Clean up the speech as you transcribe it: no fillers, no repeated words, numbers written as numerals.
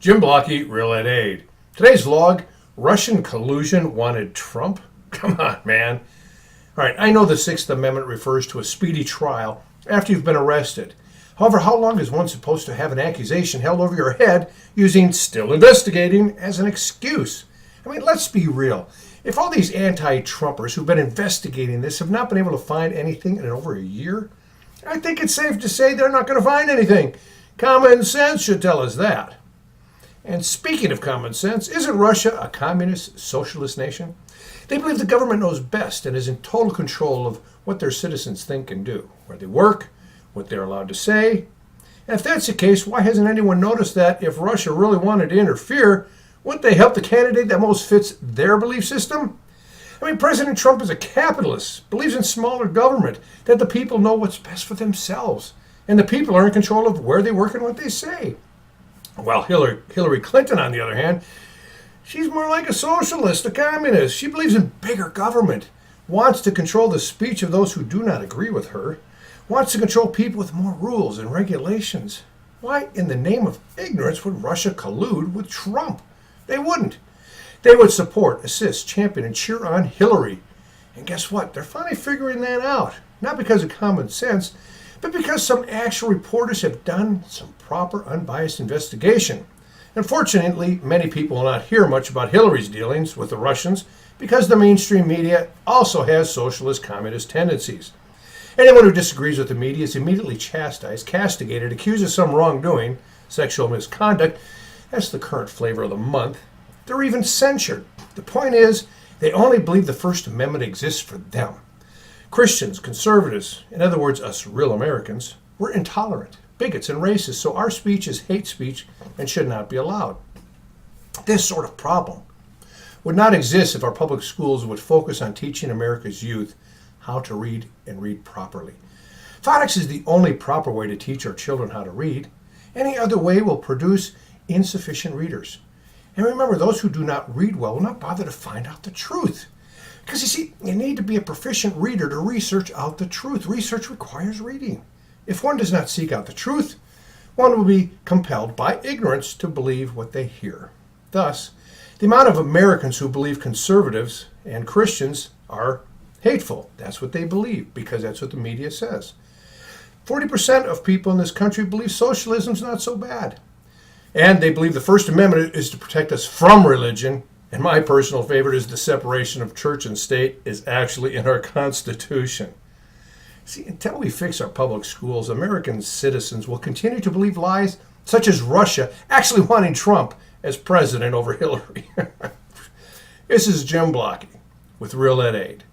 Jim Blocky, Real Ed Aid. Today's vlog, Russian collusion wanted Trump? Come on, man. All right, I know the Sixth Amendment refers to a speedy trial after you've been arrested. However, how long is one supposed to have an accusation held over your head using still investigating as an excuse? I mean, let's be real. If all these anti-Trumpers who've been investigating this have not been able to find anything in over a year, I think it's safe to say they're not going to find anything. Common sense should tell us that. And speaking of common sense, isn't Russia a communist, socialist nation? They believe the government knows best and is in total control of what their citizens think and do, where they work, what they're allowed to say. And if that's the case, why hasn't anyone noticed that if Russia really wanted to interfere, wouldn't they help the candidate that most fits their belief system? I mean, President Trump is a capitalist, believes in smaller government, that the people know what's best for themselves, and the people are in control of where they work and what they say. While Hillary Clinton, on the other hand, she's more like a socialist, a communist. She believes in bigger government, wants to control the speech of those who do not agree with her, wants to control people with more rules and regulations. Why, in the name of ignorance, would Russia collude with Trump? They wouldn't. They would support, assist, champion, and cheer on Hillary. And guess what? They're finally figuring that out. Not because of common sense, but because some actual reporters have done some proper, unbiased investigation. Unfortunately, many people will not hear much about Hillary's dealings with the Russians because the mainstream media also has socialist, communist tendencies. Anyone who disagrees with the media is immediately chastised, castigated, accused of some wrongdoing, sexual misconduct. That's the current flavor of the month. They're even censured. The point is, they only believe the First Amendment exists for them. Christians, conservatives, in other words, us real Americans, we're intolerant, bigots, and racist, so our speech is hate speech and should not be allowed. This sort of problem would not exist if our public schools would focus on teaching America's youth how to read and read properly. Phonics is the only proper way to teach our children how to read. Any other way will produce insufficient readers. And remember, those who do not read well will not bother to find out the truth. Because you see, you need to be a proficient reader to research out the truth. Research requires reading. If one does not seek out the truth, one will be compelled by ignorance to believe what they hear. Thus, the amount of Americans who believe conservatives and Christians are hateful. That's what they believe, because that's what the media says. 40% of people in this country believe socialism's not so bad. And they believe the First Amendment is to protect us from religion. And my personal favorite is the separation of church and state is actually in our Constitution. See, until we fix our public schools, American citizens will continue to believe lies such as Russia actually wanting Trump as president over Hillary. This is Jim Blocky with Real Ed Aid.